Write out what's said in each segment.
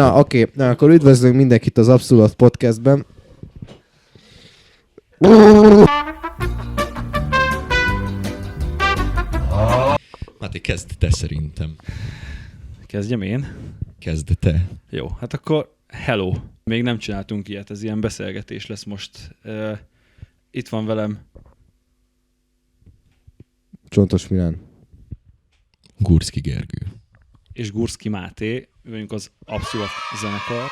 Na, oké. Na, akkor üdvözlünk mindenkit az Abszolút Podcastben. Máté, kezd te szerintem. Kezdjem én? Kezd te. Jó, hát akkor hello. Még nem csináltunk ilyet, ez ilyen beszélgetés lesz most. Itt van velem. Csontos Milán. Gurszki Gergő. És Gurszki Máté, vagyunk az Abszolút zenekar,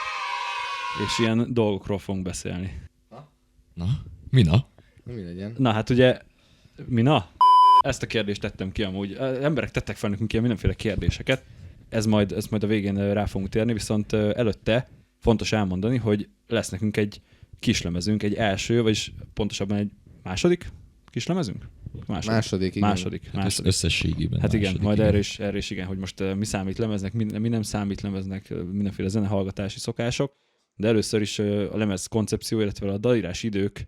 és ilyen dolgokról fogunk beszélni. Na? Mi na? Mi legyen? Na hát ugye, mi na? Ezt a kérdést tettem ki amúgy. Emberek tettek fel nekünk ilyen mindenféle kérdéseket. Ez majd a végén rá fogunk térni, viszont előtte fontos elmondani, hogy lesz nekünk egy kislemezünk, egy első, vagyis pontosabban egy második kislemezünk? Második, igen. Második. Összességében. Hát igen, második, majd erre is igen, hogy most mi számít lemeznek, mi nem számít lemeznek, mindenféle zenehallgatási szokások, de először is a lemez koncepció, illetve a dalírási idők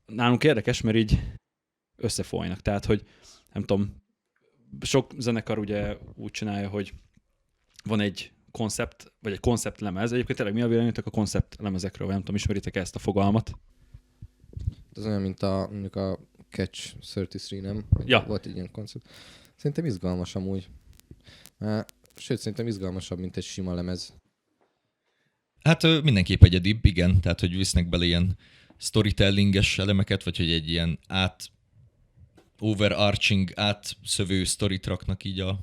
nálunk érdekes, mert így összefolynak. Tehát, hogy nem tudom, sok zenekar ugye úgy csinálja, hogy van egy koncept, vagy egy konceptlemez. Egyébként tényleg mi a véleményetek a konceptlemezekről? Nem tudom, ismeritek ezt a fogalmat? Ez olyan, mint mondjuk a Catch 33, nem? Ja. Volt egy ilyen koncept. Szerintem izgalmas amúgy. Sőt, szerintem izgalmasabb, mint egy sima lemez. Hát mindenképp egyedibb, igen. Tehát, hogy visznek bele ilyen storytellinges elemeket, vagy hogy egy ilyen overarching, átszövő sztorit raknak így a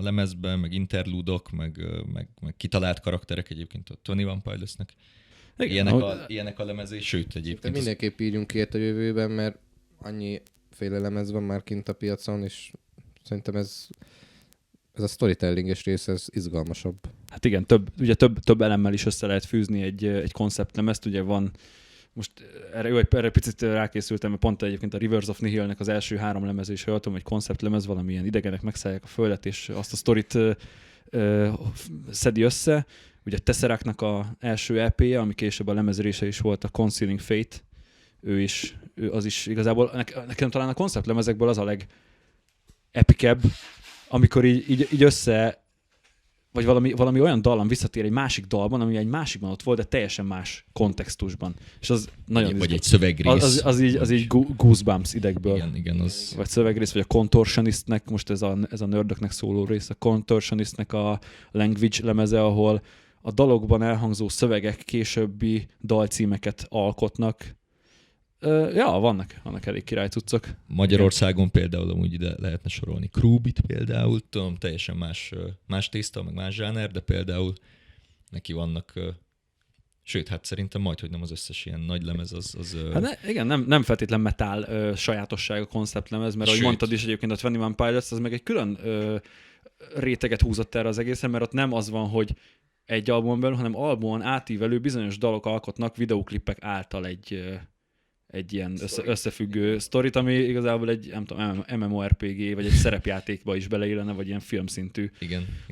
lemezbe, meg interlúdok, meg kitalált karakterek egyébként a 21 Pilotsnek. Ilyenek a lemezé, sőt egyébként. Mindenképp írjunk ilyet a jövőben, mert annyi féle lemez van már kint a piacon, és szerintem ez a storytellinges rész, ez izgalmasabb. Hát igen, több elemmel is össze lehet fűzni egy konceptlemezt, ugye van, most erre picit rákészültem, mert pont egyébként a Rivers of Nihilnek az első 3 lemeze is hallottam, hogy konceptlemez, valamilyen idegenek megszállják a földet, és azt a sztorit szedi össze. Ugye Tesseractnak az első EP-je, ami később a lemezrésze is volt, a Concealing Fate, az is igazából, nekem talán a konceptlemezekből az a legepikebb, amikor így össze, vagy valami olyan dallam visszatér egy másik dalban, ami egy másikban ott volt, de teljesen más kontextusban. És az nagyon vagy egy szövegrész. Az így goosebumps idegből. Igen, az... Vagy szövegrész, vagy a Contortionistnek, most ez a nördöknek szóló rész, a Contortionistnek a Language lemeze, ahol a dalokban elhangzó szövegek későbbi dalcímeket alkotnak. Vannak elég királycuccok. Magyarországon például amúgy ide lehetne sorolni Krúbit például, tudom, teljesen más tészta, meg más zsáner, de például neki vannak, sőt, hát szerintem majdhogy nem az összes ilyen nagy lemez az hát igen, nem feltétlen metal sajátosság a konceptlemez, mert ahogy mondtad is egyébként a 21 Pilots, az meg egy külön réteget húzott erre az egészen, mert ott nem az van, hogy egy albumon belül, hanem albumon átívelő bizonyos dalok alkotnak videóklipek által egy ilyen összefüggő sztorit, ami igazából egy, nem tudom, MMORPG, vagy egy szerepjátékba is beleillene, vagy ilyen filmszintű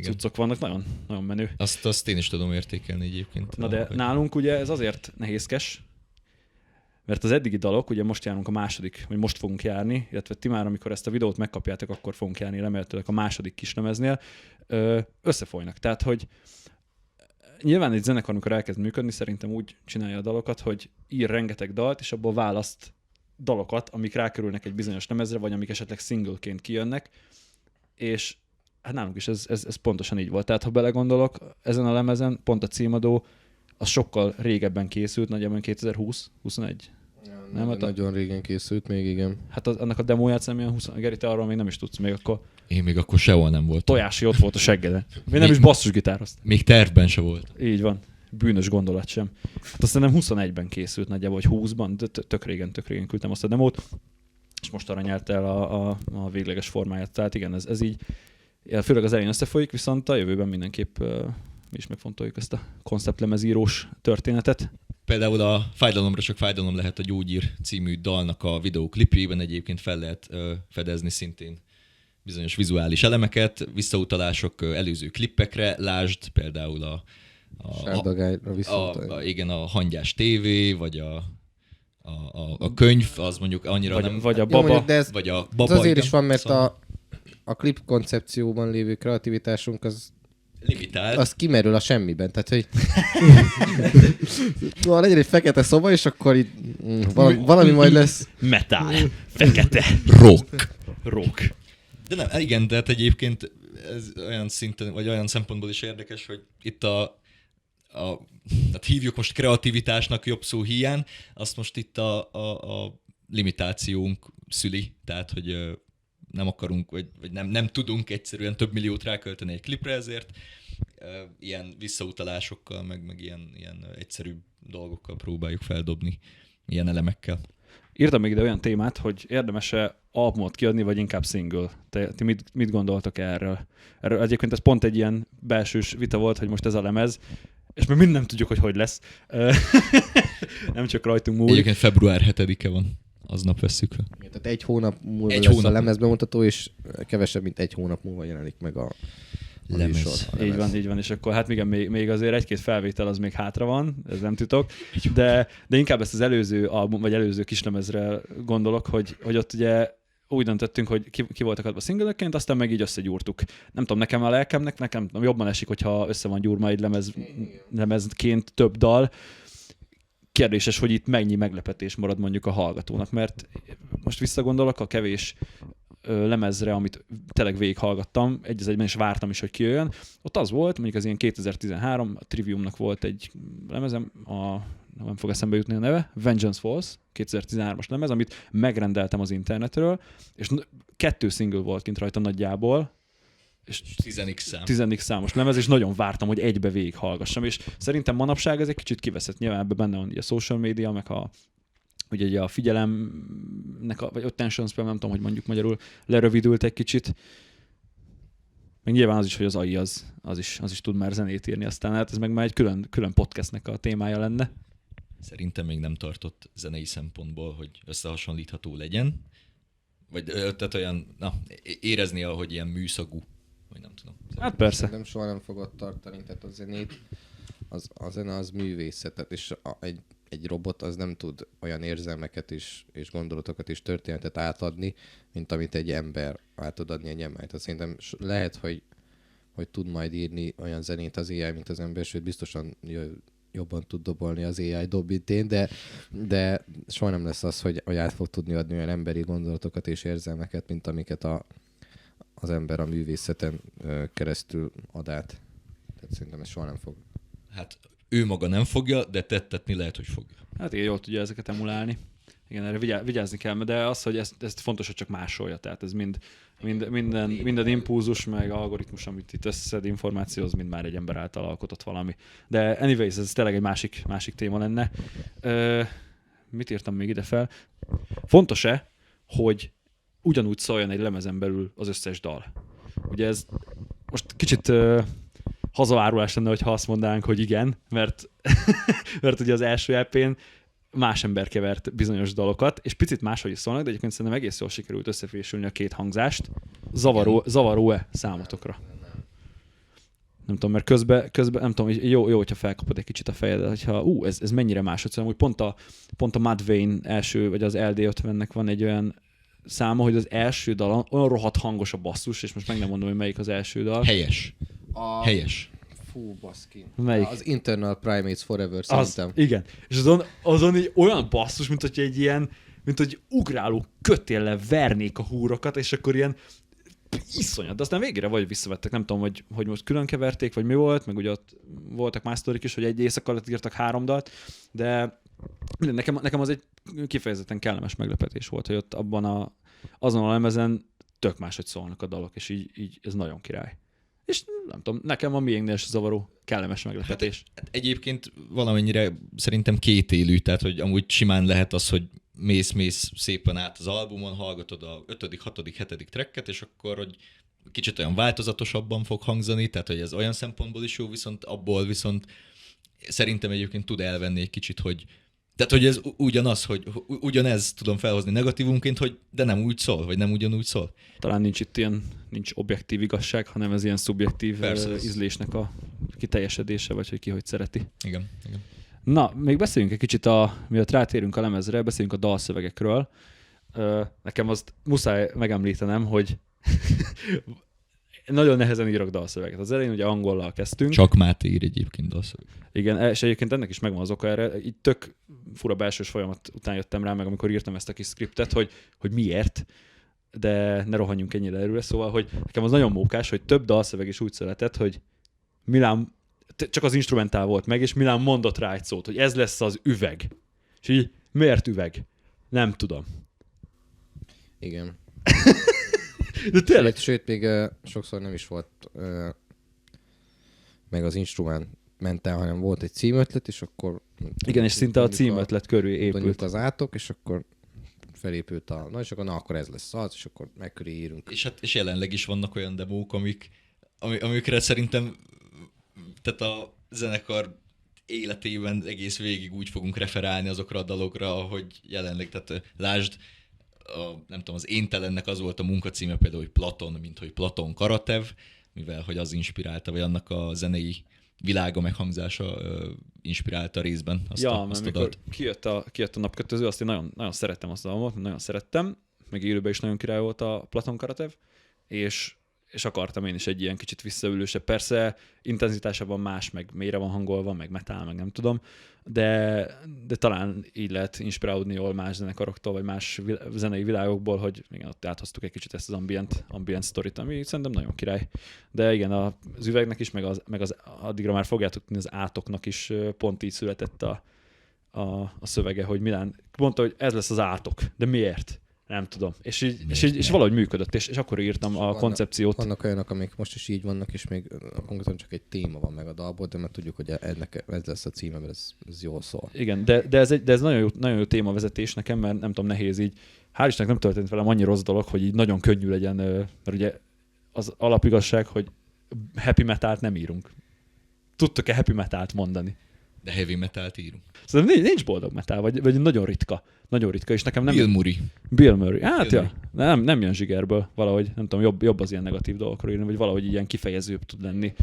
cuccok vannak, nagyon, nagyon menő. Azt én is tudom értékelni egyébként. Na de nálunk ugye ez azért nehézkes, mert az eddigi dalok, ugye most járunk a második, vagy most fogunk járni, illetve ti már, amikor ezt a videót megkapjátok, akkor fogunk járni remélhetőleg a második kislemeznél, összefolynak. Tehát, hogy nyilván egy zenekar, amikor elkezd működni, szerintem úgy csinálja a dalokat, hogy ír rengeteg dalt, és abból választ dalokat, amik rákerülnek egy bizonyos lemezre, vagy amik esetleg singleként kijönnek, és hát nálunk is ez pontosan így volt. Tehát, ha belegondolok, ezen a lemezen pont a címadó az sokkal régebben készült, nagyjából 2020-21. Nem, nagyon régen készült még, igen. Hát annak a demóját szerintem 20. Geri, te arról még nem is tudsz, még akkor... Én még akkor sehol nem voltam. Tojási ott volt a seggeden. Még nem is basszusgitároztam. Még tervben se volt. Így van. Bűnös gondolat sem. Hát azt nem 21-ben készült nagyjából, vagy 20-ban, de tök régen küldtem azt a demót, és most arra nyert el a végleges formáját. Tehát igen, ez így, főleg az elején összefolyik, viszont a jövőben mindenképp mi is megfontoljuk ezt a konceptlemezírós történetet. Például a Fájdalomra csak fájdalom lehet a gyógyír című dalnak a videóklipjében egyébként fel lehet fedezni szintén bizonyos vizuális elemeket, visszautalások előző klippekre, lásd például a Hangyás TV, vagy a könyv, az mondjuk annyira vagy, nem... Vagy a Baba. Ja, de vagy a Baba, ez azért igen, is van, mert a klip koncepcióban lévő kreativitásunk az limitált. az kimerül a semmiben, tehát hogy szóval legyen egy fekete szoba, és akkor itt valami majd lesz. Metál. Fekete. Rock. De nem, igen, de hát egyébként ez olyan szinten, vagy olyan szempontból is érdekes, hogy itt tehát hívjuk most kreativitásnak jobb szó hiány, azt most itt a limitációnk szüli, tehát hogy nem akarunk, vagy nem tudunk egyszerűen több milliót rákölteni egy klipre, ezért ilyen visszautalásokkal, meg ilyen egyszerű dolgokkal próbáljuk feldobni, ilyen elemekkel. Írtam még ide olyan témát, hogy érdemes-e albumot kiadni, vagy inkább single. Ti mit gondoltok erről? Erről egyébként ez pont egy ilyen belsős vita volt, hogy most ez a lemez, és még mind nem tudjuk, hogy lesz. Nem csak rajtunk múlik. Egyébként február 7-e van, aznap vesszük le. Tehát egy hónap múlva lesz a lemezbemutató, és kevesebb, mint egy hónap múlva jelenik meg a lemez. Így van, és akkor hát igen, még azért egy-két felvétel az még hátra van, ez nem titok, de inkább ezt az előző album, vagy előző kislemezre gondolok, hogy ott ugye úgy döntöttünk, hogy ki voltak adva szingleként, aztán meg így összegyúrtuk. Nem tudom, nekem a lelkemnek, nekem jobban esik, hogyha össze van gyúrva egy lemezként több dal. Kérdéses, hogy itt mennyi meglepetés marad mondjuk a hallgatónak, mert most visszagondolok a kevés lemezre, amit tényleg végighallgattam, egy az egyben is vártam is, hogy kijöjjön. Ott az volt, mondjuk az ilyen 2013, a Triviumnak volt egy lemezem, nem fog eszembe jutni a neve, Vengeance Falls, 2013-as lemez, amit megrendeltem az internetről, és 2 single volt kint rajta nagyjából, és 10x számos lemez, és nagyon vártam, hogy egybe végighallgassam, és szerintem manapság ez egy kicsit kiveszett, nyilván ebben benne van a social media, meg ugye a figyelemnek, vagy attention span, nem tudom, hogy mondjuk magyarul lerövidült egy kicsit. Meg nyilván az is, hogy az AI az is tud már zenét írni, aztán hát ez meg már egy külön podcastnek a témája lenne. Szerintem még nem tartott zenei szempontból, hogy összehasonlítható legyen. Vagy tehát olyan, érezni, ahogy ilyen műszagú, vagy nem tudom. Hát persze. Szerintem soha nem fogod tartani, tehát a zenét, a zene az művészetet, és egy robot az nem tud olyan érzelmeket és gondolatokat és történetet átadni, mint amit egy ember át tud adni egy embert. Tehát szerintem lehet, hogy tud majd írni olyan zenét az AI, mint az ember, sőt biztosan jobban tud dobolni az AI dob, mint én, de soha nem lesz az, hogy át fog tudni adni olyan emberi gondolatokat és érzelmeket, mint amiket az ember a művészeten keresztül ad át. Tehát szerintem ez soha nem fog. Hát ő maga nem fogja, de tettetni lehet, hogy fogja. Hát igen, jól tudja ezeket emulálni. Igen, erre vigyázni kell, de az, hogy ezt fontos, hogy csak másolja. Tehát ez minden impulzus, meg algoritmus, amit itt összeszed információ, az mind már egy ember által alkotott valami. De anyways, ez tényleg egy másik téma lenne. Mit írtam még ide fel? Fontos-e, hogy ugyanúgy szóljon egy lemezen belül az összes dal? Ugye ez most kicsit hazavárulás lenne, hogyha azt mondanánk, hogy igen, mert ugye az első EP-n más ember kevert bizonyos dalokat, és picit máshogy is szólnak, de egyébként szerintem egész jól sikerült összefésülni a két hangzást. Zavaró-e számotokra? Nem tudom, mert közben nem tudom, jó, hogyha felkapod egy kicsit a fejedet, hogyha ez mennyire másodszor, hogy pont a Mudvayne első, vagy az LD50-nek van egy olyan száma, hogy az első dal olyan rohadt hangos a basszus, és most meg nem mondom, hogy melyik az első dal. Helyes. Fú, baszki. Melyik? Az Internal Primates Forever, szerintem. Igen. És azon így olyan basszus, mint hogy egy ilyen, mint hogy ugráló kötéllel vernék a húrokat, és akkor ilyen iszonyat. De aztán végére vagy visszavettek, nem tudom, hogy most külön keverték, vagy mi volt, meg ugye ott voltak más sztorik is, hogy egy éjszak alatt írtak 3 dalt, de nekem az egy kifejezetten kellemes meglepetés volt, hogy ott azon a lemezen tök máshogy szólnak a dalok, és így ez nagyon király. És nem tudom, nekem a miénknél is zavaró, kellemes meglepetés. Hát egyébként valamennyire szerintem kétélű, tehát hogy amúgy simán lehet az, hogy mész szépen át az albumon, hallgatod a 5., 6., 7. tracket, és akkor, hogy kicsit olyan változatosabban fog hangzani, tehát hogy ez olyan szempontból is jó, viszont abból szerintem egyébként tud elvenni egy kicsit, hogy tehát, hogy ez ugyanaz, hogy ugyanez tudom felhozni negatívunként, hogy de nem úgy szól, vagy nem ugyanúgy szól. Talán nincs objektív igazság, hanem ez ilyen szubjektív ízlésnek a kiteljesedése, vagy hogy ki hogy szereti. Igen. Na, még beszéljünk egy kicsit, miatt rátérünk a lemezre, beszéljünk a dalszövegekről. Nekem azt muszáj megemlítenem, hogy nagyon nehezen írok dalszöveget. Az elején ugye angollal kezdtünk. Csak Máté ír egyébként dalszöveg. Igen, és egyébként ennek is megvan az oka erre. Így tök fura belsős folyamat után jöttem rá, meg amikor írtam ezt a kis skriptet, hogy miért, de ne rohanjunk ennyire előre. Szóval, hogy nekem az nagyon mókás, hogy több dalszöveg is úgy született, hogy Milán csak az instrumentál volt meg, és Milán mondott rá egy szót, hogy ez lesz az üveg. És így, miért üveg? Nem tudom. Igen. De tényleg. Sőt, még sokszor nem is volt meg az instrumental, hanem volt egy címötlet, és akkor... Igen, és szinte a címötlet körül épült. Az átok, és akkor felépült a... és akkor akkor ez lesz az, és akkor meg köré írunk. És jelenleg is vannak olyan demók, amikre szerintem tehát a zenekar életében egész végig úgy fogunk referálni azokra a dalokra, ahogy jelenleg, tehát lásd, nem tudom, az Éntelennek az volt a munkacíme például, hogy Platon, mint hogy Platon Karatev, mivel hogy az inspirálta, vagy annak a zenei világa, meghangzása inspirálta részben azt ja, azt mert amikor kijött a napkötöző, azt én nagyon, nagyon szerettem azt a dalmat, nagyon szerettem, meg élőben is nagyon király volt a Platon Karatev, és akartam én is egy ilyen kicsit visszaülősebb. Persze intenzitásában más, meg mélyre van hangolva, meg metal, meg nem tudom, de talán így lehet inspirálódni jól más zenekaroktól, vagy más zenei világokból, hogy igen, ott áthoztuk egy kicsit ezt az ambient sztorit, ami szerintem nagyon király. De igen, az üvegnek is, meg az addigra már fogjátok tudni, az átoknak is pont így született a szövege, hogy Milán mondta, hogy ez lesz az átok, de miért? Nem tudom. És valahogy működött, és akkor írtam a koncepciót. Vannak olyanok, amik most is így vannak, és még konkrétan csak egy téma van meg a dalból, de mert tudjuk, hogy ennek ez lesz a címe, mert ez jól szól. Igen, de ez nagyon jó témavezetés nekem, mert nem tudom, nehéz így. Hál' Istennek nem történt velem annyi rossz dolog, hogy így nagyon könnyű legyen, mert ugye az alapigazság, hogy happy metalt nem írunk. Tudtok-e happy metalt mondani? De heavy metalt írunk. Szóval nincs boldog metal, vagy nagyon ritka. Nagyon ritka, és nekem nem... Bill Murray. Hát ja, nem jön zsigerből. Valahogy, nem tudom, jobb az ilyen negatív dolgokról írni, vagy valahogy ilyen kifejezőbb tud lenni.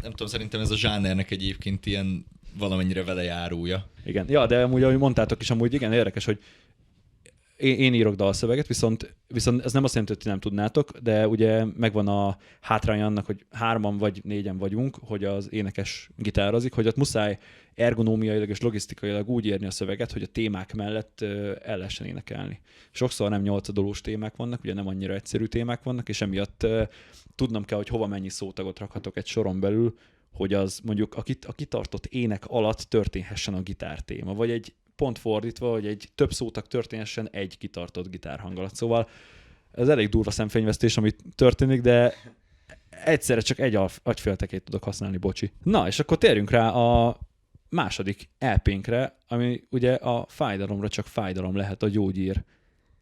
Nem tudom, szerintem ez a zsánernek egyébként ilyen valamennyire velejárója. Igen, ja, de amúgy, ahogy mondtátok is, amúgy igen, érdekes, hogy én írok dalszöveget, viszont ez nem azt jelenti, hogy ti nem tudnátok, de ugye megvan a hátránya annak, hogy 3 vagy 4 vagyunk, hogy az énekes gitározik, hogy ott muszáj ergonómiailag és logisztikailag úgy írni a szöveget, hogy a témák mellett el lehessen énekelni. Sokszor nem 8-dalós témák vannak, ugye nem annyira egyszerű témák vannak, és emiatt tudnom kell, hogy hova mennyi szótagot rakhatok egy soron belül, hogy az mondjuk a kitartott ének alatt történhessen a gitártéma, vagy egy pont fordítva, hogy egy több szótag történhessen egy kitartott gitárhang alatt. Szóval ez elég durva szemfényvesztés, ami történik, de egyszerre csak egy agyféltekét tudok használni, bocsi. Na, és akkor térjünk rá a második EP-nkre, ami ugye a Fájdalomra csak fájdalom lehet, a Gyógyír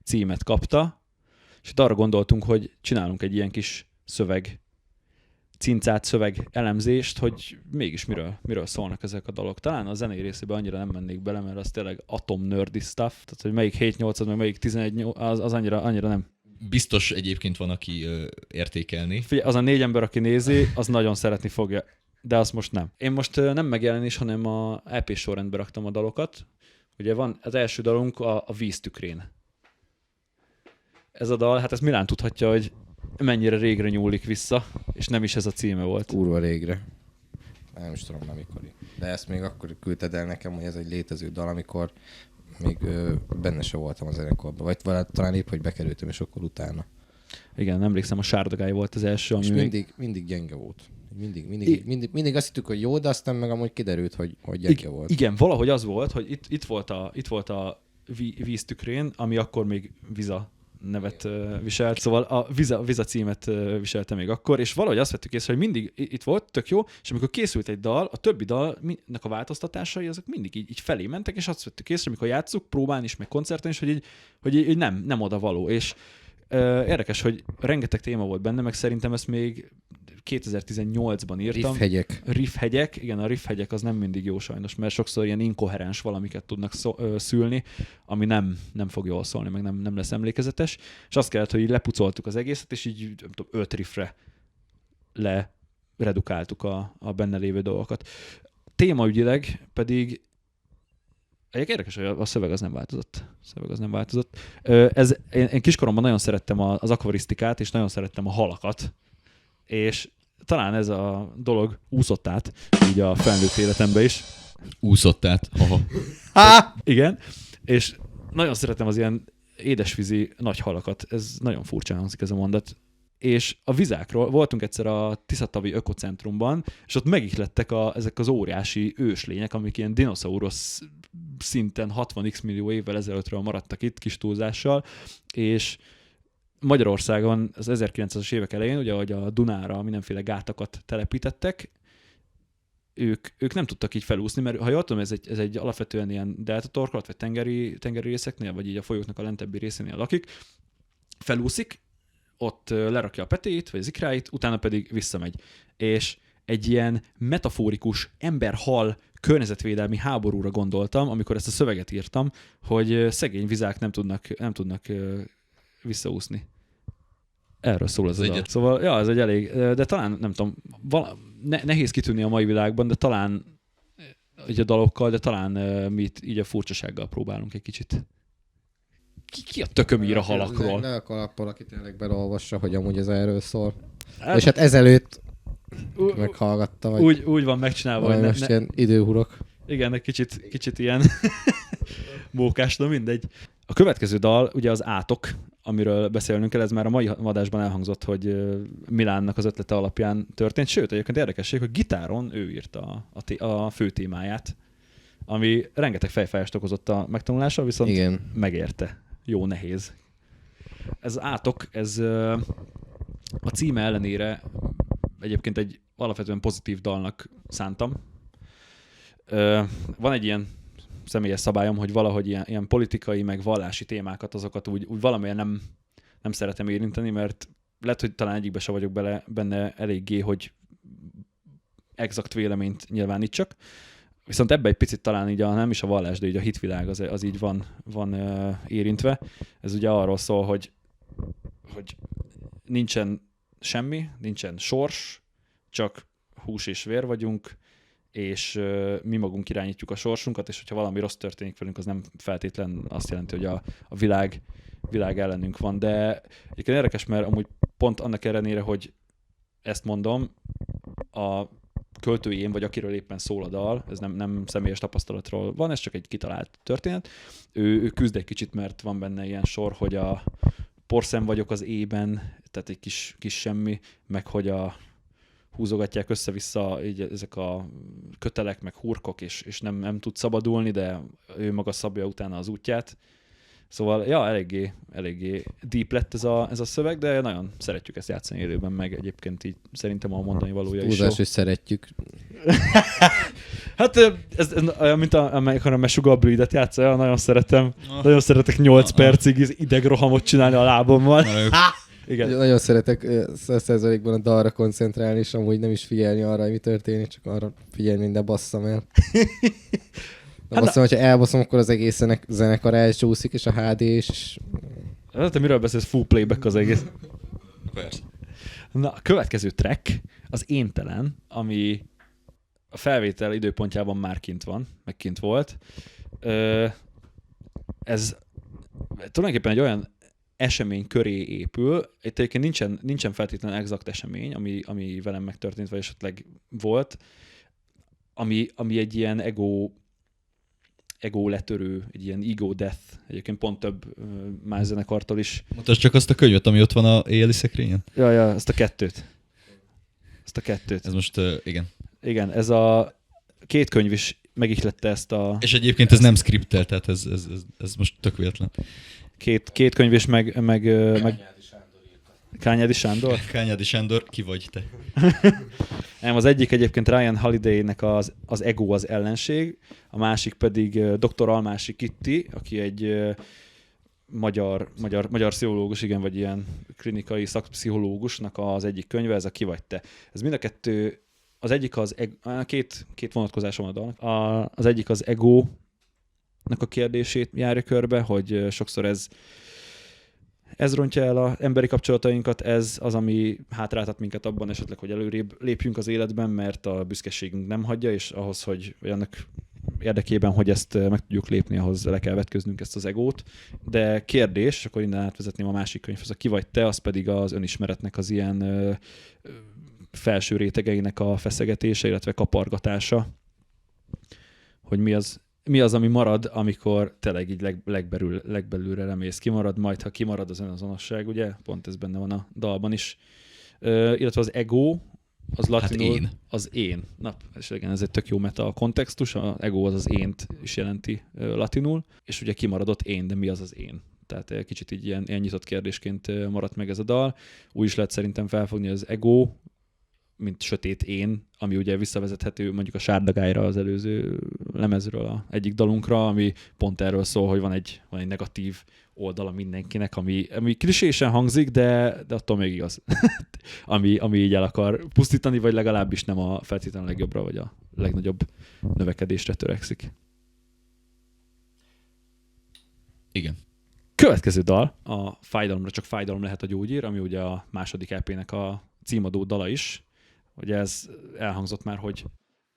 címet kapta, és itt arra gondoltunk, hogy csinálunk egy ilyen kis cincát szöveg elemzést, hogy mégis miről szólnak ezek a dalok. Talán a zenei részében annyira nem mennék bele, mert az tényleg atom nerdy stuff, tehát hogy melyik 7-8, meg melyik 11, az annyira nem. Biztos egyébként van, aki értékelni. Figyelj, az a 4 ember, aki nézi, az nagyon szeretni fogja, de azt most nem. Én most nem megjelenés, hanem a EP sorrendbe raktam a dalokat. Ugye van az első dalunk a Víztükrén. Ez a dal, hát ezt Milán tudhatja, hogy mennyire régre nyúlik vissza, és nem is ez a címe volt. Kurva régre. Nem is tudom, amikor. De ezt még akkor küldted el nekem, hogy ez egy létező dal, amikor még benne se voltam a zenekarban. Vagy talán épp, hogy bekerültem, és akkor utána. Igen, emlékszem, a Sárdagály volt az első, ami és mindig gyenge volt. Mindig azt hittük, hogy jó, de aztán meg amúgy kiderült, hogy gyenge volt. Igen, valahogy az volt, hogy itt volt a Víztükrén, ami akkor még Viza nevet viselt, szóval a Viza címet viselte még akkor, és valahogy azt vettük észre, hogy mindig itt volt, tök jó, és amikor készült egy dal, a többi dalnak a változtatásai, azok mindig így felé mentek, és azt vettük észre, amikor játsszuk, próbán is, meg koncerten is, hogy így nem oda való, és érdekes, hogy rengeteg téma volt benne, meg szerintem ezt még 2018-ban írtam. Riffhegyek. Igen, a riffhegyek az nem mindig jó sajnos, mert sokszor ilyen inkoherens valamiket tudnak szülni, ami nem fog jól szólni, meg nem lesz emlékezetes. És azt kellett, hogy így lepucoltuk az egészet, és így 5 riffre leredukáltuk a benne lévő dolgokat. Témaügyileg pedig Érdekes, hogy a szöveg az nem változott. Én kiskoromban nagyon szerettem az akvarisztikát, és nagyon szerettem a halakat, és talán ez a dolog úszott át, így a felnőtt életembe is. Úszott át. Igen, és nagyon szeretem az ilyen édesvízi nagy halakat. Ez nagyon furcsán hangzik ez a mondat. És a vizákról voltunk egyszer a Tiszatavi Ökocentrumban, és ott megihlettek ezek az óriási őslények, amik ilyen dinoszaurusz szinten 60x millió évvel ezelőttről maradtak itt, kis túlzással, és Magyarországon az 1900-as évek elején, ugye, ahogy a Dunára mindenféle gátakat telepítettek, ők nem tudtak így felúszni, mert ha jól tudom, ez egy alapvetően ilyen deltatorkolat, vagy tengeri részeknél, vagy így a folyóknak a lentebbi részénél lakik, felúszik, ott lerakja a petéit, vagy az ikráit, utána pedig visszamegy. És egy ilyen metaforikus ember-hal környezetvédelmi háborúra gondoltam, amikor ezt a szöveget írtam, hogy szegény vizák nem tudnak visszaúszni. Erről szól ez a dal. Szóval, ja, ez egy elég, de talán, nem tudom, nehéz kitűnni a mai világban, de talán így a dalokkal, de talán mi itt így a furcsasággal próbálunk egy kicsit. Ki a tököm ír a halakról? Ne a kalappal, aki tényleg belolvassa, hogy amúgy ez erről szól. És hát ezelőtt meghallgatta, vagy úgy van megcsinálva, hogy most ilyen időhurok. Igen, egy kicsit ilyen mókás, de mindegy. A következő dal ugye az Átok, amiről beszélnünk kell, ez már a mai adásban elhangzott, hogy Milánnak az ötlete alapján történt. Sőt, egyébként érdekesség, hogy gitáron ő írta a fő témáját, ami rengeteg fejfájást okozott a megtanulással, viszont igen, megérte. Jó nehéz. Ez Átok, ez a címe ellenére egyébként egy alapvetően pozitív dalnak szántam. Van egy ilyen személyes szabályom, hogy valahogy ilyen politikai, meg vallási témákat, azokat úgy valamilyen nem szeretem érinteni, mert lehet, hogy talán egyikbe se vagyok benne eléggé, hogy exakt véleményt nyilvánítsak. Viszont ebbe egy picit talán így nem is a vallás, de így a hitvilág az így van érintve. Ez ugye arról szól, hogy nincsen semmi, nincsen sors, csak hús és vér vagyunk, és mi magunk irányítjuk a sorsunkat, és hogyha valami rossz történik velünk, az nem feltétlen azt jelenti, hogy a világ ellenünk van. De egyébként érdekes, mert amúgy pont annak ellenére, hogy ezt mondom, a költői én, vagy akiről éppen szól a dal, ez nem személyes tapasztalatról van, ez csak egy kitalált történet. Ő küzd egy kicsit, mert van benne ilyen sor, hogy a porszem vagyok az ében, tehát egy kis semmi, meg hogy húzogatják össze-vissza így ezek a kötelek, meg hurkok, és nem tud szabadulni, de ő maga szabja utána az útját. Szóval, ja, eléggé deep lett ez a szöveg, de nagyon szeretjük ezt játszani élőben, meg egyébként így szerintem a mondani valója is jó. Húzás, hogy szeretjük. Hát, ez mint amikor a Meshuggah Breed-et játszol, nagyon szeretem. Nagyon szeretek 8 percig idegrohamot csinálni a lábommal. Igen. Nagyon szeretek 100%-ban a dalra koncentrálni, és amúgy nem is figyelni arra, hogy mi történik, csak arra figyelni, de basszam el. De basszam, hogyha elbaszom, akkor az egész zenekar elcsúszik, és a HD is. Te miről beszélsz? Full playback az egész. Persze. Na, a következő track az Éntelen, ami a felvétel időpontjában már kint volt. Ez tulajdonképpen egy olyan esemény köré épül. Itt egyébként nincsen feltétlenül exakt esemény, ami velem megtörtént, vagy esetleg volt, ami egy ilyen ego letörő, egy ilyen ego death. Egyébként pont több más zenekartól is. Mutasd csak azt a könyvet, ami ott van a éjjeli szekrényen. Ja, ezt a kettőt. Ez most, igen. Igen, ez a két könyv is megihlette ezt a... És egyébként ez nem skriptel, tehát ez most tök véletlen. Két könyv is meg Kányádi Sándor? Kányádi Sándor, ki vagy te? Nem, az egyik egyébként Ryan Holiday-nek az ego az ellenség, a másik pedig Dr. Almási Kitti, aki egy magyar pszichológus, igen, vagy ilyen klinikai szakpszichológusnak az egyik könyve, ez a Ki vagy te. Ez mind a kettő, az egyik két vonatkozása van a dalnak. Az egyik az ego a kérdését járja körbe, hogy sokszor ez rontja el az emberi kapcsolatainkat, ez az, ami hátráltat minket abban esetleg, hogy előrébb lépjünk az életben, mert a büszkeségünk nem hagyja, és ahhoz, hogy annak érdekében, hogy ezt meg tudjuk lépni, ahhoz le kell vetköznünk ezt az egót. De kérdés, és akkor innen átvezetném a másik könyvhez, a Ki vagy te, az pedig az önismeretnek az ilyen felső rétegeinek a feszegetése, illetve kapargatása, hogy mi az, ami marad, amikor tényleg így legbelülre lemész. Kimarad, majd ha kimarad az önazonosság, ugye? Pont ez benne van a dalban is. Illetve az ego, az latinul, én. az én. Na, és igen, ez egy tök jó meta kontextus, az ego az ént is jelenti latinul, és ugye kimaradott én, de mi az az én? Tehát kicsit így ilyen nyitott kérdésként maradt meg ez a dal. Úgy is lehet szerintem felfogni az ego, mint sötét én, ami ugye visszavezethető mondjuk a Sárdagályra, az előző lemezről, a egyik dalunkra, ami pont erről szól, hogy van egy negatív oldala mindenkinek, ami klisésen hangzik, de attól még igaz. ami így el akar pusztítani, vagy legalábbis nem a feltétlenül legjobbra, vagy a legnagyobb növekedésre törekszik. Igen. Következő dal, a Fájdalomra csak fájdalom lehet a gyógyír, ami ugye a második EP-nek a címadó dala is. Ugye ez elhangzott már, hogy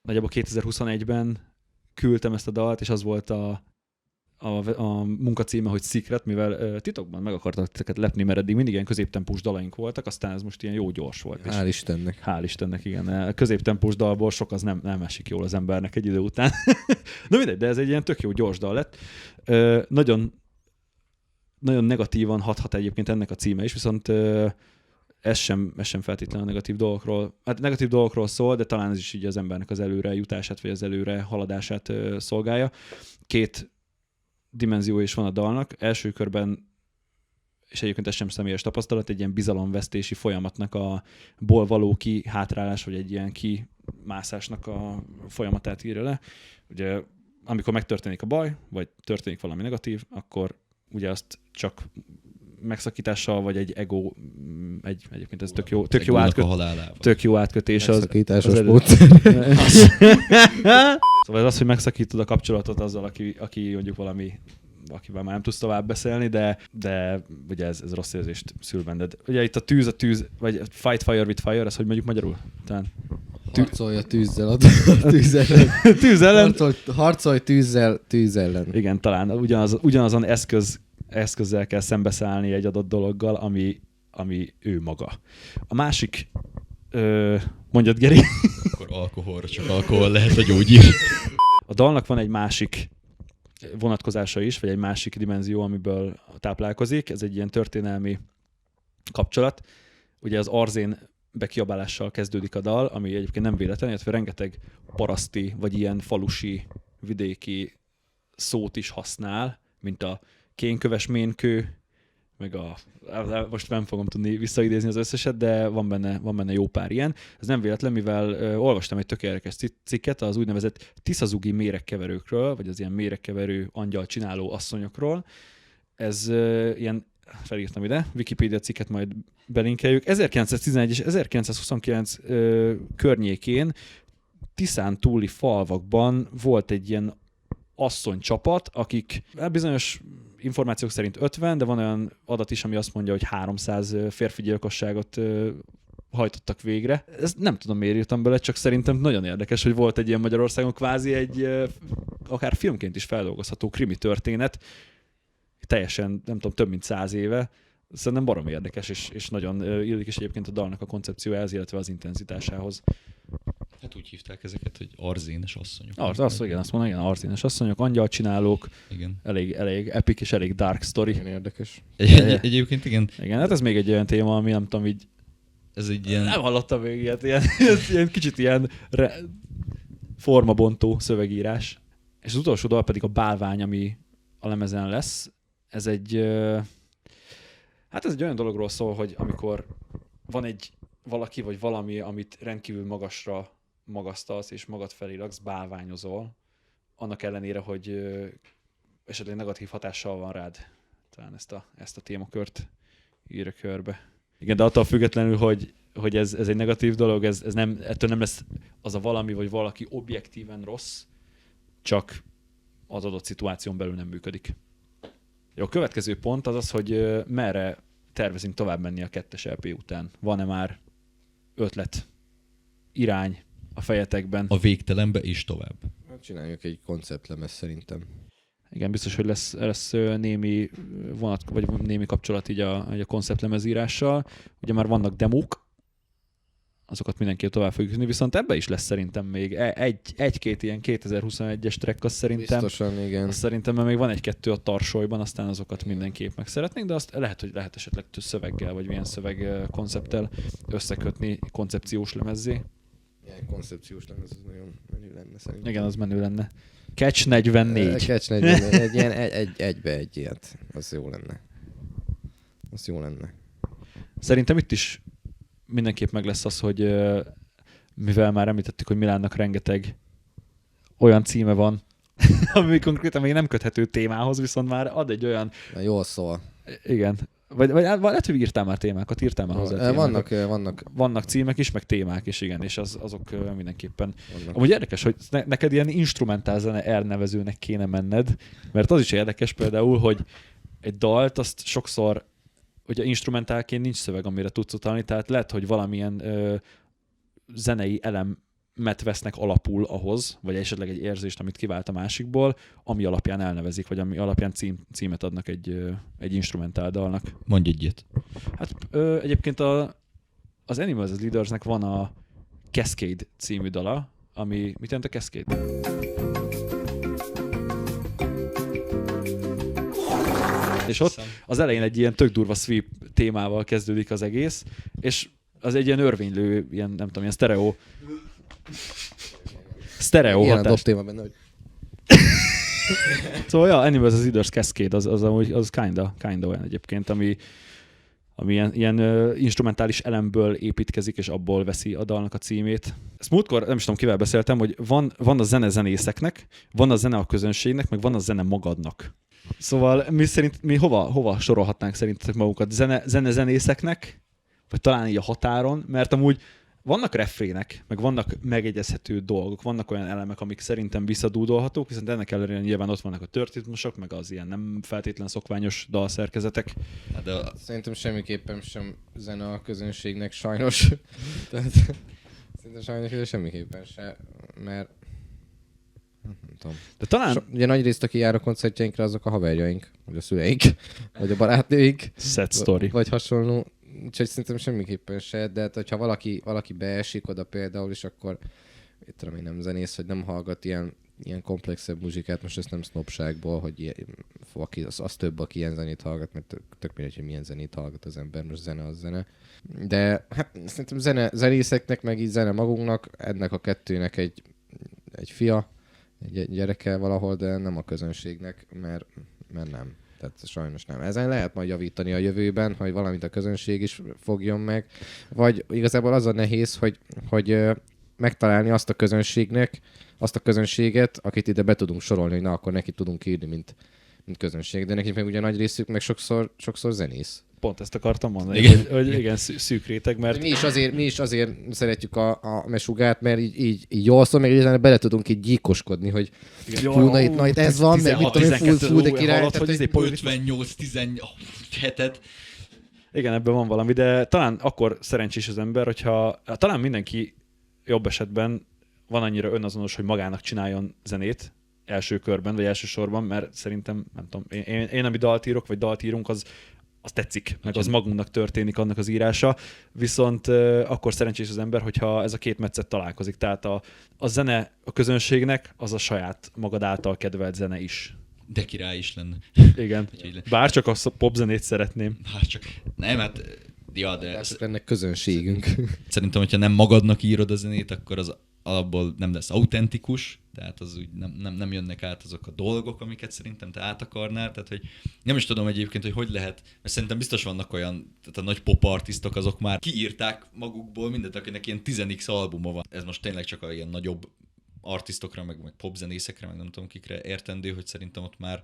nagyjából 2021-ben küldtem ezt a dalt, és az volt a munkacíme, hogy Secret, mivel titokban meg akartak titeket lepni, mert eddig mindig ilyen középtempós dalaink voltak, aztán ez most ilyen jó gyors volt. Hál' Istennek. Hál' Istennek, igen. A középtempós dalból sok az nem esik jól az embernek egy idő után. Na mindegy, de ez egy ilyen tök jó gyors dal lett. Nagyon negatívan hathat egyébként ennek a címe is, viszont ez sem feltétlenül negatív dolgokról szól, de talán ez is így az embernek az előre jutását, vagy az előre haladását szolgálja. Két dimenzió is van a dalnak. Első körben, és egyébként ez sem személyes tapasztalat, egy ilyen bizalomvesztési folyamatnak ból való kihátrálás, vagy egy ilyen kimászásnak a folyamatát írja le. Ugye, amikor megtörténik a baj, vagy történik valami negatív, akkor ugye azt csak megszakítással, vagy egy ego, egyébként ez tök jó átkötés. Megszakításos módszer. Szóval az, hogy megszakítod a kapcsolatot azzal, aki mondjuk akivel már nem tudsz tovább beszélni, de ugye ez rossz érzést szül benned. Ugye itt a tűz, vagy fight fire with fire, ez hogy mondjuk magyarul? Talán. Harcolj a tűzzel, a tűz ellen. Tűz ellen? Harcolj tűz ellen. Igen, talán ugyanazon eszközzel kell szembeszállni egy adott dologgal, ami ő maga. A másik, mondjad, Geri? Akkor alkoholra csak alkohol lehet a gyógyír. A dalnak van egy másik vonatkozása is, vagy egy másik dimenzió, amiből táplálkozik. Ez egy ilyen történelmi kapcsolat. Ugye az arzén bekiabálással kezdődik a dal, ami egyébként nem véletlen, illetve rengeteg paraszti, vagy ilyen falusi, vidéki szót is használ, mint a kénköves ménkő, meg most nem fogom tudni visszaidézni az összeset, de van benne jó pár ilyen. Ez nem véletlen, mivel olvastam egy tök érdekes cikket az úgynevezett tiszazugi méregkeverőkről, vagy az ilyen méregkeverő angyal csináló asszonyokról. Ez ilyen, felírtam ide, Wikipédia cikket majd belinkeljük. 1911 és 1929 környékén Tiszán túli falvakban volt egy ilyen asszonycsapat, akik bizonyos információk szerint 50, de van olyan adat is, ami azt mondja, hogy 300 férfi gyilkosságot hajtottak végre. Ezt nem tudom, miért írtam bele, csak szerintem nagyon érdekes, hogy volt egy ilyen Magyarországon kvázi egy akár filmként is feldolgozható krimi történet, teljesen, nem tudom, több mint 100 éve. Szerintem baromi érdekes, és nagyon illik is egyébként a dalnak a koncepciójához, illetve az intenzitásához. Hát úgy hívták ezeket, hogy arzénes asszonyok. Igen, azt mondom, igen, arzénes asszonyok, angyalcsinálók, igen. Elég epic és elég dark story. Igen, érdekes. Egyébként igen. Igen, hát ez még egy olyan téma, ami nem tudom így... Ez egy ilyen... Nem hallottam még ilyet, ilyen kicsit ilyen formabontó szövegírás. És az utolsó dal pedig a Bálvány, ami a lemezen lesz. Ez egy... Hát ez egy olyan dologról szól, hogy amikor van egy valaki vagy valami, amit rendkívül magasra magasztalsz, és magad felé raksz, bálványozol, annak ellenére, hogy esetleg negatív hatással van rád. Talán ezt a témakört írja körbe. Igen, de attól függetlenül, hogy ez egy negatív dolog, ez nem, ettől nem lesz az a valami vagy valaki objektíven rossz, csak az adott szituáción belül nem működik. Jó, a következő pont az, hogy merre tervezünk tovább menni a 2-es LP után. Van-e már ötlet, irány a fejetekben? A végtelenbe és tovább. csináljuk egy konceptlemez szerintem. Igen, biztos, hogy lesz némi vagy némi kapcsolat így a konceptlemezírással. Ugye már vannak demók, azokat mindenképp tovább fogjuk jutni, viszont ebbe is lesz szerintem még egy-két ilyen 2021-es track, az szerintem. Biztosan, igen. Azt szerintem még van egy-kettő a tarsolyban, aztán azokat mindenképp meg szeretnénk, de azt lehet esetleg szöveggel, vagy milyen szöveg koncepttel összekötni koncepciós lemezzé. Ilyen koncepciós lemez, az nagyon menő lenne szerintem. Igen, az menő lenne. Catch 44. Catch 44, egy ilyen egybe egy ilyet. Az jó lenne. Az jó lenne. Szerintem itt is mindenképp meg lesz az, hogy mivel már említettük, hogy Milánnak rengeteg olyan címe van, ami konkrétan még nem köthető témához, viszont már ad egy olyan... Na, jól szól. Igen. Vagy lehet, hogy írtál már témákat, írtál már hozzá témákat. Vannak címek is, meg témák is, igen, és azok mindenképpen. Vannak. Amúgy érdekes, hogy neked ilyen instrumentál zene elnevezőnek kéne menned, mert az is érdekes például, hogy egy dalt azt sokszor, ugye instrumentálként nincs szöveg, amire tudsz utalni, tehát lehet, hogy valamilyen zenei elemet vesznek alapul ahhoz, vagy esetleg egy érzést, amit kivált a másikból, ami alapján elnevezik, vagy ami alapján címet adnak egy instrumentál dalnak. Mondj egyet. Hát egyébként az Animals as Leadersnek van a Cascade című dala, ami... Mit jelent a Cascade? És ott az elején egy ilyen tök durva sweep témával kezdődik az egész, és az egy ilyen örvénylő, ilyen, nem tudom, ilyen sztereó ilyen hatás. a téma benne, hogy... Szóval ja, Animals as Leaders Cascade, az kinda olyan egyébként, ami ilyen instrumentális elemből építkezik, és abból veszi a dalnak a címét. Ezt múltkor, nem is tudom, kivel beszéltem, hogy van a zene zenészeknek, van a zene a közönségnek, meg van a zene magadnak. Szóval mi hova sorolhatnánk szerintetek magunkat? Zenészeknek, vagy talán így a határon, mert amúgy vannak refrének, meg vannak megegyezhető dolgok, vannak olyan elemek, amik szerintem visszadúdolhatók, viszont ennek ellenére nyilván ott vannak a törtétmusok, meg az ilyen nem feltétlen szokványos dalszerkezetek. Szerintem semmiképpen sem zene a közönségnek, sajnos. Tehát, szerintem sajnos, de semmiképpen se, mert nem tudom. De talán... Ugye nagy részt, aki jár a koncertjeinkre, azok a haverjaink, vagy a szüleink, vagy a barátnőink. Sad story. Vagy hasonló. Úgyhogy szerintem semmiképpen se, de hát, hogyha valaki beesik oda például, és akkor itt tudom én nem zenész, vagy nem hallgat ilyen komplexebb muzsikát, most ezt nem sznobságból, hogy az több, aki ilyen zenét hallgat, mert tök mindegy, hogy milyen zenét hallgat az ember, most zene az zene. De hát szerintem zenészeknek, meg így zene magunknak, ennek a kettőnek egy fia, egy gyereke valahol, de nem a közönségnek, mert nem. Tehát sajnos nem. Ezen lehet majd javítani a jövőben, hogy valamit a közönség is fogjon meg. Vagy igazából az a nehéz, hogy megtalálni azt a közönséget, akit ide be tudunk sorolni, hogy na, akkor neki tudunk írni, mint közönség. De nekik meg ugye nagy részük meg sokszor zenész. Pont ezt akartam mondani, hogy igen, szűk réteg, mert... Mi is azért szeretjük a mesugát, mert így jól szól, meg így bele tudunk így gyíkoskodni, hogy na itt ez van, meg mit tudom én, full de király. 58-17-et. Igen, ebben van valami, de talán akkor szerencsés az ember, hogyha talán mindenki jobb esetben van annyira önazonos, hogy magának csináljon zenét első körben, vagy elsősorban, mert szerintem, nem tudom, én ami dalt írok, vagy dalt írunk, az tetszik, meg az magunknak történik annak az írása, viszont akkor szerencsés az ember, hogyha ez a két metszet találkozik. Tehát a zene a közönségnek, az a saját magad által kedvelt zene is. De király is lenne. Igen. Bár csak a popzenét szeretném. Nem, hát... Ja, de... Ennek közönségünk. Szerintem, hogyha nem magadnak írod a zenét, akkor az alapból nem lesz autentikus, tehát az úgy nem jönnek át azok a dolgok, amiket szerintem te át akarnál, tehát hogy nem is tudom egyébként, hogy lehet, mert szerintem biztos vannak olyan, tehát a nagy pop artistok azok már kiírták magukból mindent, akinek ilyen 10x albuma van. Ez most tényleg csak a ilyen nagyobb artistokra, meg popzenészekre, meg nem tudom kikre értendő, hogy szerintem ott már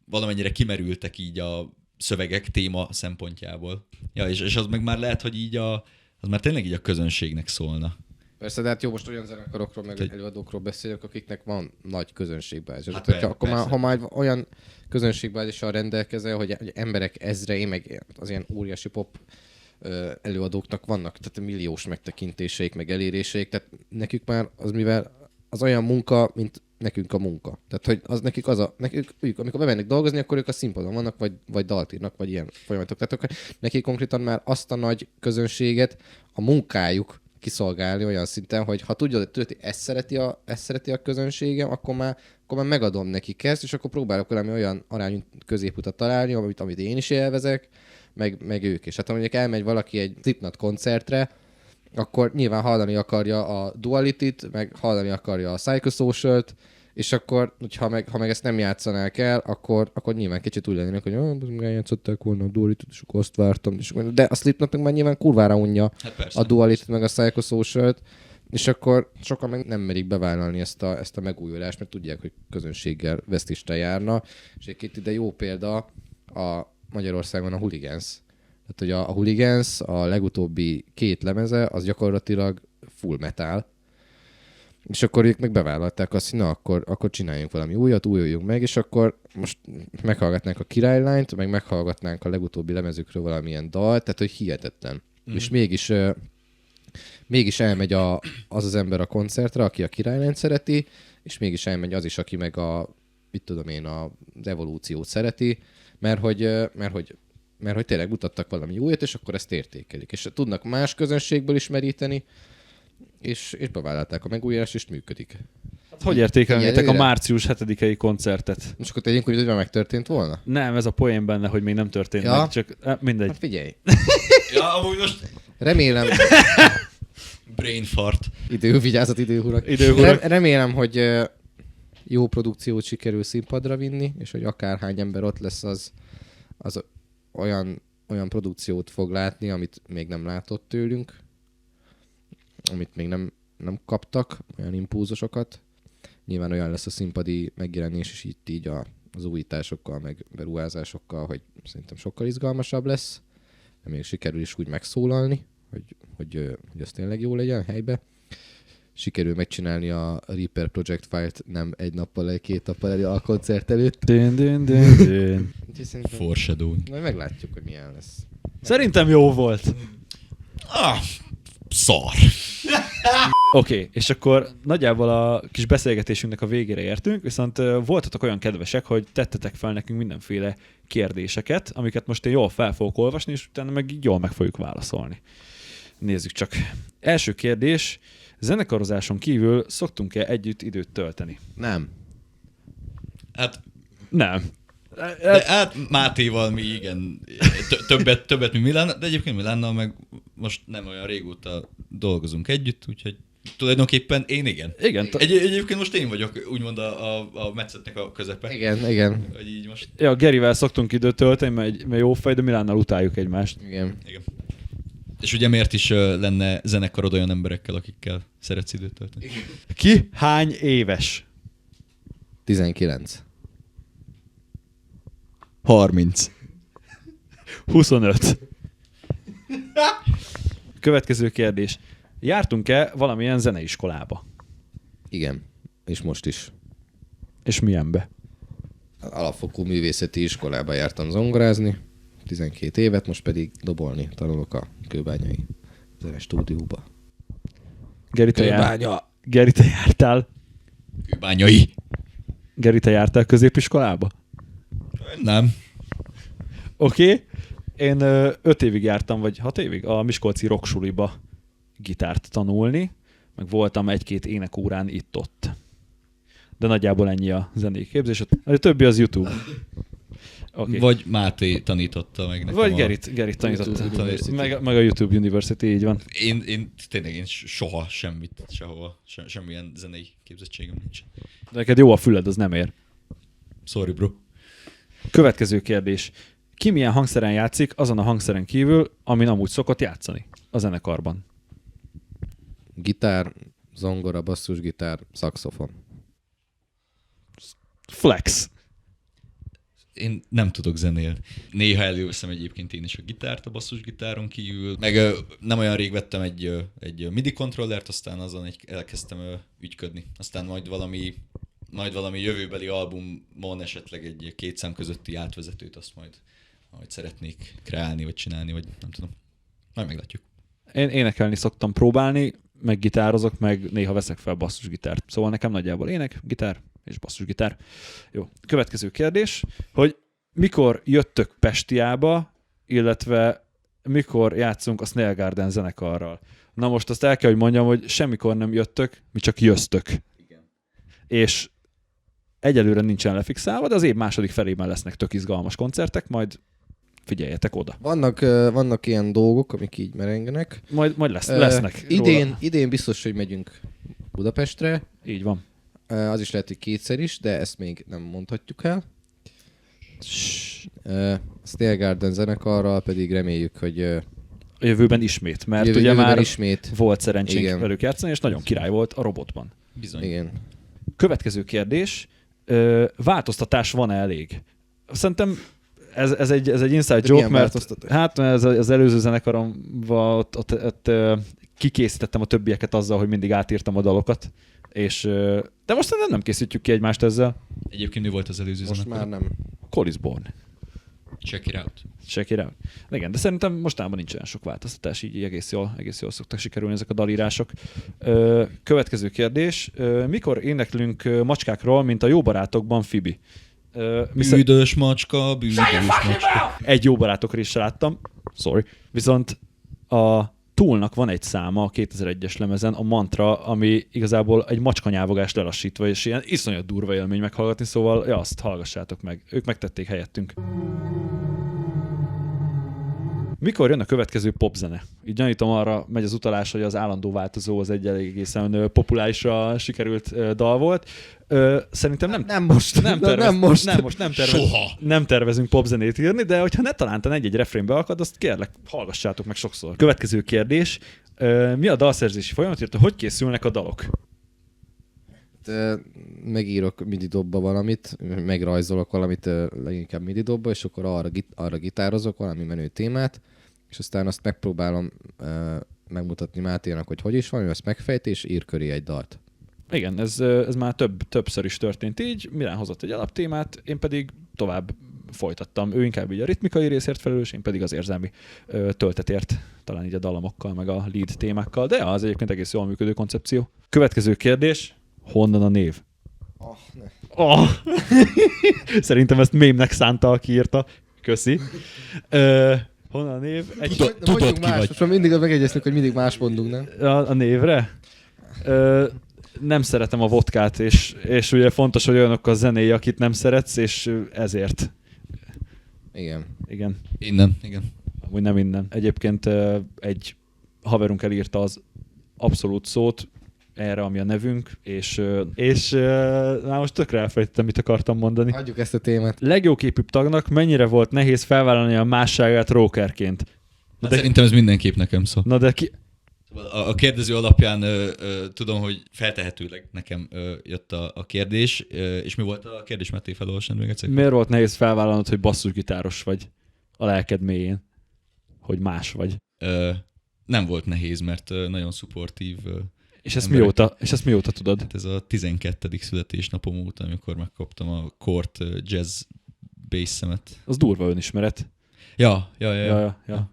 valamennyire kimerültek így a szövegek téma szempontjából. Ja, és az meg már lehet, hogy így az már tényleg így a közönségnek szólna. Persze, de hát jó, most olyan zenekarokról, meg előadókról beszélünk, akiknek van nagy közönségbázis. Hát akkor ha már olyan közönségbázissal rendelkezel, hogy emberek ezrei, meg az ilyen óriási pop előadóknak vannak, tehát milliós megtekintéseik, meg eléréseik, tehát nekük már az, mivel az olyan munka, mint nekünk a munka. Tehát, hogy az nekik ők, amikor bemennek dolgozni, akkor ők a színpadon vannak, vagy dalt írnak, vagy ilyen folyamatok. Tehát akkor nekik konkrétan már azt a nagy közönséget a munkájuk kiszolgálni olyan szinten, hogy ha tudja, hogy ezt szereti a közönségem, akkor már megadom nekik ezt, és akkor próbálok valami olyan arányú középutat találni, amit én is élvezek, meg ők is. Hát ha mondjuk elmegy valaki egy Slipknot koncertre, akkor nyilván hallani akarja a Duality-t, meg hallani akarja a Psychosocial-t, és akkor, ha meg ezt nem játszanák el, akkor nyilván kicsit úgy lennének, hogy eljátszották volna a Duality-t, és akkor azt vártam. De a Slipknot meg már nyilván kurvára unja a Duality-t, meg a Psychosocial-t, és akkor sokan meg nem merik bevállalni ezt a megújulást, mert tudják, hogy közönséggel vesztésre járna. És egy ide jó példa a Magyarországon a Hooligans. Tehát, hogy a Hooligans, a legutóbbi 2 lemeze, az gyakorlatilag full metal. És akkor ők meg bevállalták azt, hogy na, akkor csináljunk valami újat, újuljunk meg, és akkor most meghallgatnánk a Királylányt, meg meghallgatnánk a legutóbbi lemezükről valamilyen dalt, tehát, hogy hihetetlen. És mégis elmegy az ember a koncertre, aki a Királylányt szereti, és mégis elmegy az is, aki meg az evolúciót szereti, mert hogy tényleg mutattak valami újat, és akkor ezt értékelik. És tudnak más közönségből is meríteni, és bevállalták a megújítást, és működik. Hát, hogy értékelnétek a március 7-i koncertet? Most akkor tegyünk úgy, hogy megtörtént volna? Nem, ez a poén benne, hogy még nem történt meg, csak mindegy. Hát figyelj. Ja, amúgy most... Remélem... Brain fart. Időhurak. Remélem, hogy jó produkciót sikerül színpadra vinni, és hogy akárhány ember ott lesz, az olyan produkciót fog látni, amit még nem látott tőlünk, amit még nem kaptak, olyan impulzusokat. Nyilván olyan lesz a színpadi megjelenés, és így az újításokkal, meg beruházásokkal, hogy szerintem sokkal izgalmasabb lesz. Reméljük sikerül is úgy megszólalni, hogy az tényleg jó legyen helybe. Sikerül megcsinálni a Reaper Project File-t nem 1 nappal, 2 nappal elő a koncert előtt. Foreshadow. Majd meglátjuk, hogy milyen lesz. Szerintem jó volt. Szar. Oké, és akkor nagyjából a kis beszélgetésünknek a végére értünk, viszont voltatok olyan kedvesek, hogy tettetek fel nekünk mindenféle kérdéseket, amiket most én jól fel fogok olvasni, és utána meg jól meg fogjuk válaszolni. Nézzük csak. Első kérdés. Zenekarozáson kívül szoktunk-e együtt időt tölteni? Nem. Hát nem. Hát Mátéval mi igen, többet mi Milánnal, de egyébként Milánnal meg most nem olyan régóta dolgozunk együtt, úgyhogy tulajdonképpen én igen. Igen. Egyébként most én vagyok úgymond a metszetnek a közepe. Igen. Hogy így most... Ja, Gerivel szoktunk időt tölteni, mert jó fej, de Milánnal utáljuk egymást. Igen. És ugye miért is lenne zenekarod olyan emberekkel, akikkel szeretsz időt tölteni? Ki hány éves? 19. 30. 25. Következő kérdés. Jártunk-e valamilyen zeneiskolába? Igen. És most is. És milyenbe? Alapfokú művészeti iskolába jártam zongorázni. 12 évet, most pedig dobolni tanulok a Kőbányai zenestúdióba. Geri, te jártál? Kőbányai. Geri, te jártál középiskolába? Nem. Oké. Én 5 évig jártam, vagy 6 évig a miskolci rocksuliba gitárt tanulni, meg voltam 1-2 énekórán itt-ott. De nagyjából ennyi a zenei képzés. A többi az YouTube. Okay. Vagy Máté tanította meg nekem. Vagy Gerit tanította. Meg a YouTube University, így van. Én tényleg soha sehova, semmilyen zenei képzettségem nincs. De neked jó a füled, az nem ér. Sorry, bro. Következő kérdés. Ki milyen hangszeren játszik azon a hangszeren kívül, amin amúgy szokott játszani a zenekarban? Gitár, zongora, basszusgitár, szaxofon. Flex. Én nem tudok zenélni. Néha előveszem egyébként én is a gitárt a basszusgitáron kívül. Meg nem olyan rég vettem egy MIDI kontrollert, aztán azon elkezdtem ügyködni. Aztán majd valami jövőbeli albumon esetleg egy 2 szám közötti átvezetőt azt majd szeretnék kreálni, vagy csinálni, vagy nem tudom. Majd meglátjuk. Én énekelni szoktam próbálni, meg gitározok, meg néha veszek fel basszusgitárt. Szóval nekem nagyjából ének, gitár, és basszusgitár. Jó, következő kérdés, hogy mikor jöttök Pestiába, illetve mikor játszunk a Snail Garden zenekarral. Na most azt el kell, hogy mondjam, hogy semmikor nem jöttök, mi csak jöztök. Igen. És egyelőre nincsen lefixálva, de az év második felében lesznek tök izgalmas koncertek, majd figyeljetek oda. Vannak ilyen dolgok, amik így merengenek. Majd lesznek. Idén biztos, hogy megyünk Budapestre. Így van. Az is lehet, hogy kétszer is, de ezt még nem mondhatjuk el. Snail Garden zenekarral pedig reméljük, hogy a jövőben ismét, mert ugye már ismét volt szerencsénk velük játszani, és nagyon király volt a robotban. Bizony. Igen. Következő kérdés, változtatás van-e elég? Szerintem ez egy inside joke, mert hát ez az előző zenekaromban ott kikészítettem a többieket azzal, hogy mindig átírtam a dalokat, és de most nem készítjük ki egymást ezzel. Egyébként mi volt az előző most zenekar? Már nem. Collisborn. Check it out. Check it out. Igen, de szerintem mostában nincs olyan sok változtatás, így egész jól szoktak sikerülni ezek a dalírások. Következő kérdés. Mikor éneklünk macskákról, mint a Jó barátokban Phoebe? Bűdös macska, bűdös macska. Egy Jó barátokra is láttam. Sorry. Viszont a Toolnak van egy száma a 2001-es lemezen, a Mantra, ami igazából egy macskanyávogást lelassítva, és ilyen iszonyat durva élmény meghallgatni, szóval ja, azt hallgassátok meg. Ők megtették helyettünk. Mikor jön a következő popzene? Így gyanítom, arra megy az utalás, hogy az Állandó változó az egy egészen populárisra sikerült dal volt. Szerintem nem most. Nem tervezünk popzenét írni, de hogyha ne talántán egy refrénbe akad, azt kérlek, hallgassátok meg sokszor. Következő kérdés. Mi a dalszerzési folyamat, illetve hogy készülnek a dalok? Megírok MIDI dobba valamit, megrajzolok valamit leginkább MIDI dobba, és akkor arra gitározok valami menő témát, és aztán azt megpróbálom megmutatni Máténak, hogy is van, ő ezt megfejti, és ír köré egy dalt. Igen, ez már többször is történt így. Milán hozott egy alaptémát, én pedig tovább folytattam. Ő inkább így a ritmikai részért felelős, én pedig az érzelmi töltetért, talán így a dalamokkal, meg a lead témákkal, de az egyébként egész jól működő koncepció. Következő kérdés, honnan a név? Szerintem ezt mémnek szánta, aki írta. Köszi. Honnan a név? Tudod ki vagy. Most mindig megegyeztünk, hogy mindig más mondunk, nem? A névre? Nem szeretem a vodkát, és ugye fontos, hogy olyanok a zenéi, akit nem szeretsz, és ezért. Igen. Innen, igen. Amúgy nem innen. Egyébként egy haverunk elírta az abszolút szót erre, ami a nevünk, és most tökre elfelejtettem, mit akartam mondani. Hagyjuk ezt a témát. Legjóképűbb tagnak mennyire volt nehéz felvállalni a másságát rockerként? Szerintem ez mindenképp nekem szó. Na de ki... A kérdező alapján tudom, hogy feltehetőleg nekem jött a kérdés, és mi volt a kérdés, Máté, felolvasni még egyszer? Miért volt nehéz felvállalnod, hogy basszusgitáros vagy a lelked mélyén? Hogy más vagy? Nem volt nehéz, mert nagyon szupportív. És ezt mióta tudod? Hát ez a 12. születésnapom óta, amikor megkaptam a Kort Jazz Bass-emet. Az durva önismeret. Ja.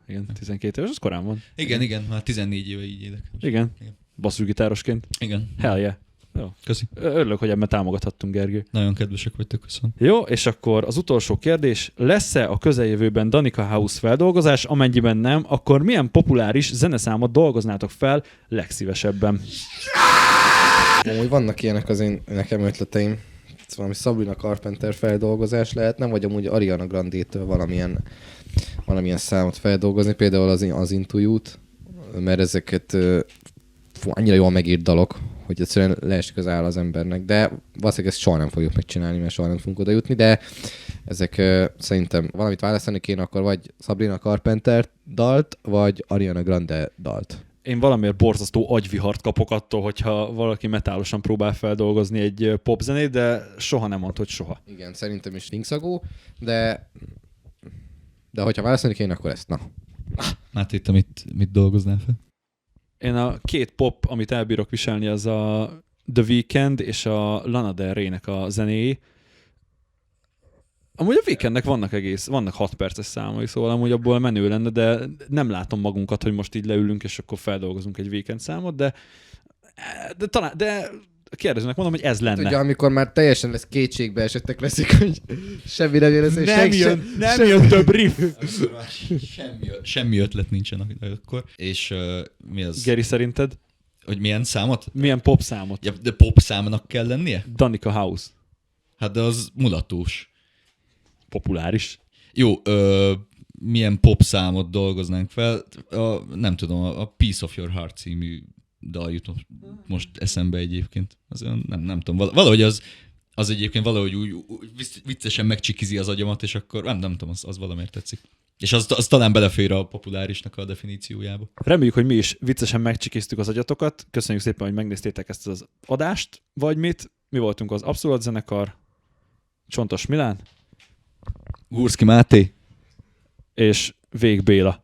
Igen, 12 éves, az korán van. Igen, már 14 éve így élek. Igen. Basszusgitárosként. Igen. Hell yeah. Jó. Köszi. Örülök, hogy ebben támogathattunk, Gergő. Nagyon kedvesek vagytok, köszönöm. Jó, és akkor az utolsó kérdés. Lesz-e a közeljövőben Danica House feldolgozás? Amennyiben nem, akkor milyen populáris zeneszámot dolgoznátok fel legszívesebben? Amúgy vannak ilyenek nekem ötleteim. Ez valami Sabrina Carpenter feldolgozás lehet, nem vagy amúgy Ariana Grande-től valamilyen számot feldolgozni, például az Into You-t, mert ezeket annyira jól megírt dalok, hogy egyszerűen leesik az áll az embernek, de valószínűleg ezt soha nem fogjuk megcsinálni, mert soha nem fogunk oda jutni, de ezek szerintem valamit választani kéne, akkor vagy Sabrina Carpenter dalt, vagy Ariana Grande dalt. Én valamiért borzasztó agyvihart kapok attól, hogyha valaki metálosan próbál feldolgozni egy popzenét, de soha nem mond, hogy soha. Igen, szerintem is linkszagó, de hogyha választani kéne, akkor ezt, na. Máté, te mit dolgoznál fel? Én a két pop, amit elbírok viselni, az a The Weeknd és a Lana Del Rey-nek a zenéi. Amúgy a Weekndnek vannak 6 perces számai, szóval amúgy abból menő lenne, de nem látom magunkat, hogy most így leülünk, és akkor feldolgozunk egy Weeknd számot, de kérdezőnek mondom, hogy ez lenne. Ugye, amikor már teljesen lesz kétségbe esettek leszik, hogy semmi nem jön össze, Nem jön több riff. Semmi ötlet nincsen akkor. És mi az? Geri, szerinted? Hogy milyen számot? Milyen pop számot? Ja, de pop számnak kell lennie? Danica House. Hát de az mulatós. Populáris. Jó, milyen pop számot dolgoznánk fel? Nem tudom, a Piece of Your Heart című dal jut most eszembe egyébként. Az olyan, nem tudom, valahogy az egyébként valahogy úgy viccesen megcsikizi az agyamat, és akkor nem tudom, az valamiért tetszik. És az talán belefér a populárisnak a definíciójába. Reméljük, hogy mi is viccesen megcsikéztük az agyatokat. Köszönjük szépen, hogy megnéztétek ezt az adást, vagy mit. Mi voltunk az Abszolút zenekar, Csontos Milán Gurszki Máté és Vég Béla.